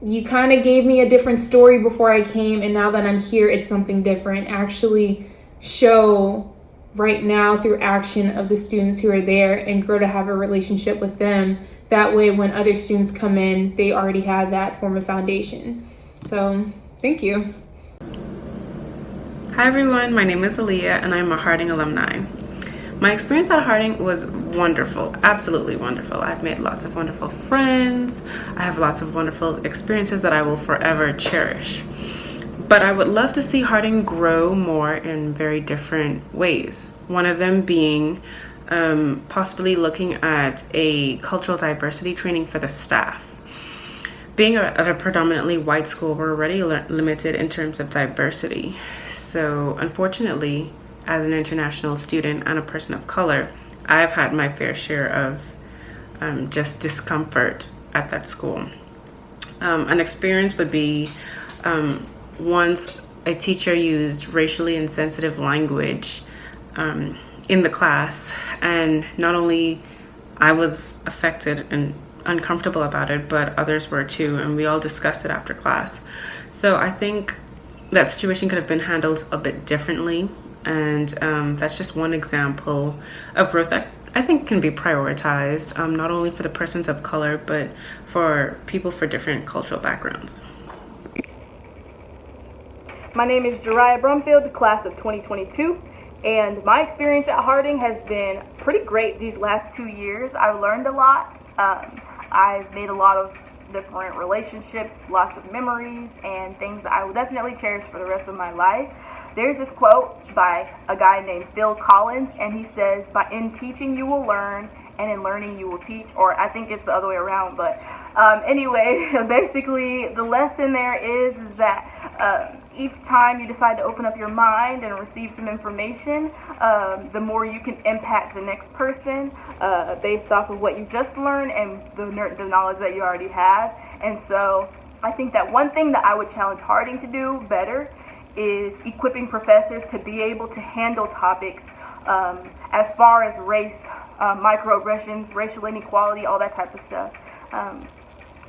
you kind of gave me a different story before I came, and now that I'm here, it's something different. Actually show right now through action of the students who are there and grow to have a relationship with them. That way, when other students come in, they already have that form of foundation. So, thank you. Hi everyone, my name is Aaliyah and I'm a Harding alumni. My experience at Harding was wonderful, absolutely wonderful. I've made lots of wonderful friends. I have lots of wonderful experiences that I will forever cherish. But I would love to see Harding grow more in very different ways. One of them being possibly looking at a cultural diversity training for the staff. Being at a predominantly white school, we're already limited in terms of diversity. So unfortunately, as an international student and a person of color, I've had my fair share of just discomfort at that school. An experience would be once a teacher used racially insensitive language in the class, and not only I was affected and uncomfortable about it, but others were too, and we all discussed it after class. So I think that situation could have been handled a bit differently, and that's just one example of growth that I think can be prioritized, not only for the persons of color, but for people for different cultural backgrounds. My name is Jariah Brumfield, the class of 2022, and my experience at Harding has been pretty great these last 2 years. I've learned a lot. I've made a lot of different relationships, lots of memories, and things that I will definitely cherish for the rest of my life. There's this quote by a guy named Phil Collins, and he says, in teaching you will learn, and in learning you will teach, or I think it's the other way around, but anyway, basically the lesson there is that each time you decide to open up your mind and receive some information, the more you can impact the next person based off of what you just learned and the knowledge that you already have. And so I think that one thing that I would challenge Harding to do better is equipping professors to be able to handle topics as far as race, microaggressions, racial inequality, all that type of stuff.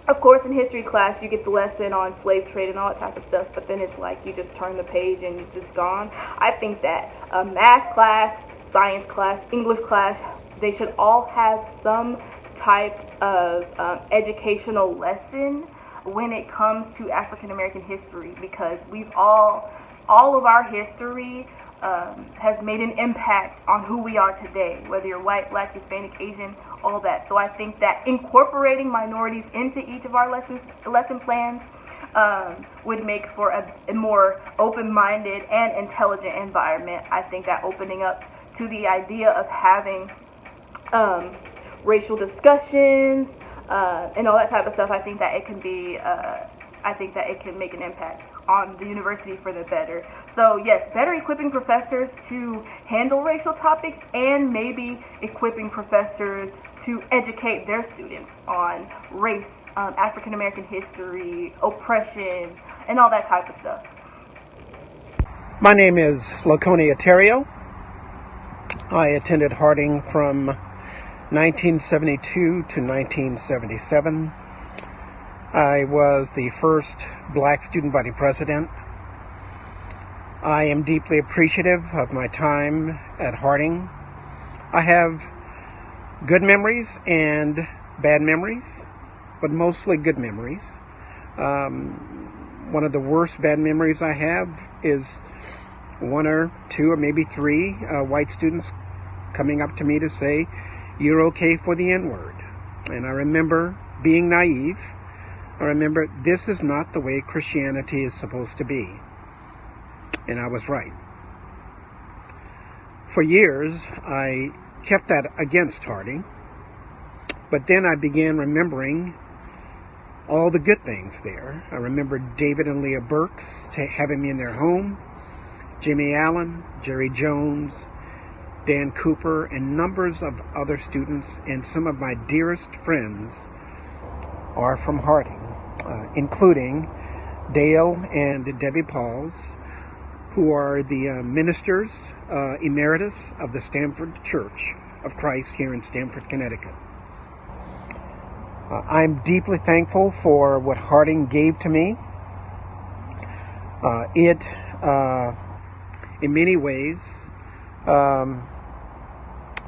Of course, in history class, you get the lesson on slave trade and all that type of stuff, but then it's like you just turn the page and it's just gone. I think that math class, science class, English class, they should all have some type of educational lesson when it comes to African American history, because we've all of our history has made an impact on who we are today, whether you're white, black, Hispanic, Asian, all that. So I think that incorporating minorities into each of our lesson plans would make for a more open-minded and intelligent environment. I think that opening up to the idea of having racial discussions and all that type of stuff, I think that it can be I think that it can make an impact on the university for the better. So yes, better equipping professors to handle racial topics, and maybe equipping professors to educate their students on race, African American history, oppression, and all that type of stuff. My name is Laconia Terrio. I attended Harding from 1972 to 1977. I was the first black student body president. I am deeply appreciative of my time at Harding. I have good memories and bad memories, but mostly good memories. One of the worst bad memories I have is one or two or maybe three white students coming up to me to say, "You're okay for the N-word." And I remember being naive. I remember this is not the way Christianity is supposed to be. And I was right. For years, I kept that against Harding. But then I began remembering all the good things there. I remember David and Leah Burks having me in their home, Jimmy Allen, Jerry Jones, Dan Cooper, and numbers of other students, and some of my dearest friends are from Harding, including Dale and Debbie Pauls, who are the ministers emeritus of the Stamford Church of Christ here in Stamford, Connecticut. I'm deeply thankful for what Harding gave to me. It, in many ways,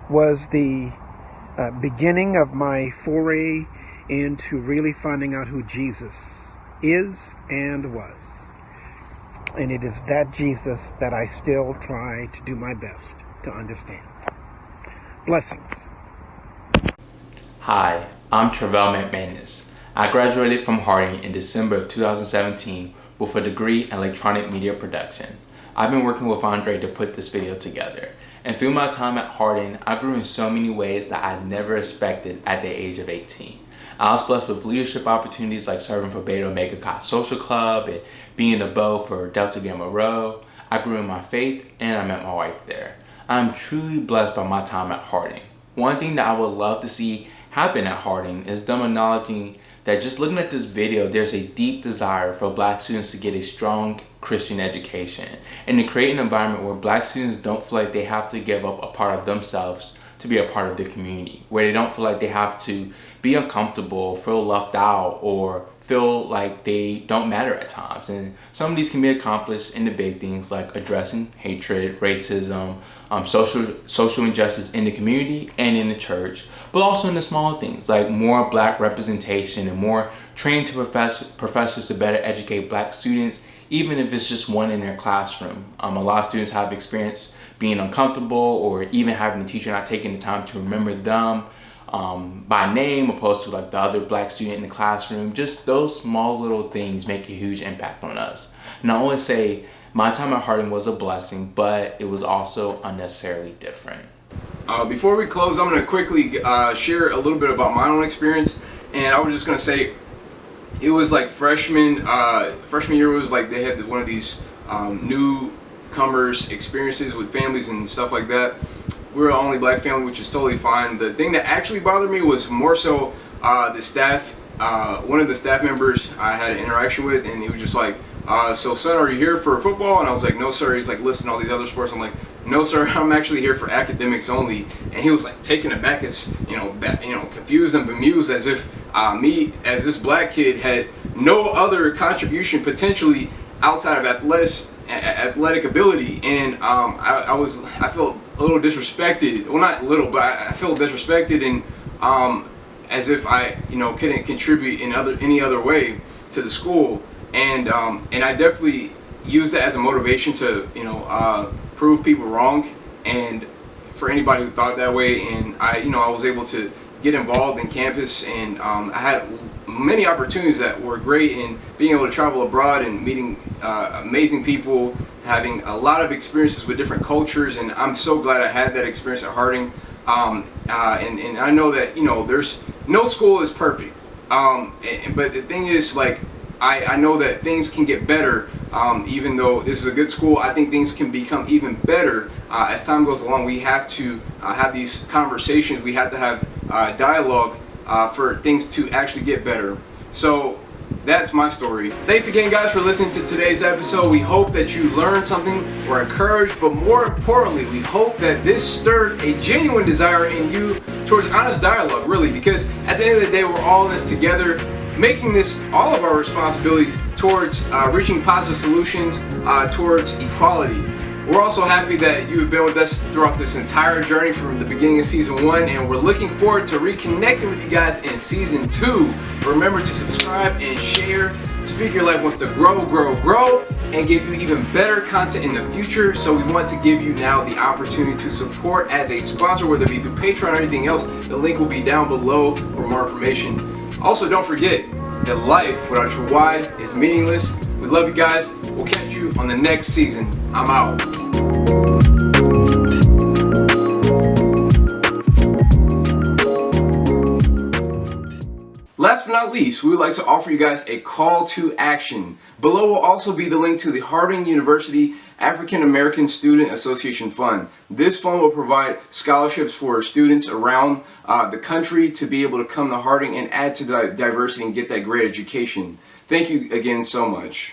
was the beginning of my foray into really finding out who Jesus is and was. And it is that Jesus that I still try to do my best to understand. Blessings. Hi, I'm Travell McManus. I graduated from Harding in December of 2017 with a degree in electronic media production. I've been working with Andre to put this video together. And through my time at Harding, I grew in so many ways that I never expected at the age of 18. I was blessed with leadership opportunities like serving for Beta Omega Chi Social Club and being a bow for Delta Gamma Rho. I grew in my faith and I met my wife there. I'm truly blessed by my time at Harding. One thing that I would love to see happen at Harding is them acknowledging that just looking at this video, there's a deep desire for black students to get a strong Christian education and to create an environment where black students don't feel like they have to give up a part of themselves to be a part of the community, where they don't feel like they have to be uncomfortable, feel left out, or feel like they don't matter at times. And some of these can be accomplished in the big things like addressing hatred, racism, social injustice in the community and in the church, but also in the small things like more black representation and more training to professors to better educate black students, even if it's just one in their classroom. A lot of students have experienced being uncomfortable or even having a teacher not taking the time to remember them by name opposed to like the other black student in the classroom. Just those small little things make a huge impact on us. And I always say my time at Harding was a blessing, but it was also unnecessarily different. Before we close, I'm going to quickly share a little bit about my own experience. And I was just going to say, it was like freshman year was like they had one of these newcomers experiences with families and stuff like that. We were the only black family, which is totally fine. The thing that actually bothered me was more so the staff. One of the staff members I had an interaction with, and he was just like, so son, are you here for football? And I was like, no sir. He's like, listen to all these other sports. I'm like, no sir, I'm actually here for academics only. And he was like taken aback, as confused and bemused, as if me as this black kid had no other contribution potentially outside of athletic ability. And I felt a little disrespected. Well, not little, but I felt disrespected, and as if I couldn't contribute in any other way to the school. And I definitely used that as a motivation to prove people wrong, and for anybody who thought that way. And I was able to get involved in campus, and I had many opportunities that were great, in being able to travel abroad and meeting amazing people, having a lot of experiences with different cultures. And I'm so glad I had that experience at Harding. And I know that there's no school is perfect, but the thing is, like, I know that things can get better. Even though this is a good school, I think things can become even better as time goes along. We have to have these conversations. We have to have dialogue for things to actually get better. So that's my story. Thanks again, guys, for listening to today's episode. We hope that you learned something or encouraged, but more importantly, we hope that this stirred a genuine desire in you towards honest dialogue, really, because at the end of the day, we're all in this together, making this all of our responsibilities towards reaching positive solutions towards equality. We're also happy that you have been with us throughout this entire journey from the beginning of season 1, and we're looking forward to reconnecting with you guys in season 2. Remember to subscribe and share. Speak Your Life wants to grow, and give you even better content in the future. So we want to give you now the opportunity to support as a sponsor, whether it be through Patreon or anything else. The link will be down below for more information. Also, don't forget that life without your why is meaningless. We love you guys. We'll catch you on the next season. I'm out. Last but not least, we would like to offer you guys a call to action. Below will also be the link to the Harding University African American Student Association Fund. This fund will provide scholarships for students around the country to be able to come to Harding and add to the diversity and get that great education. Thank you again so much.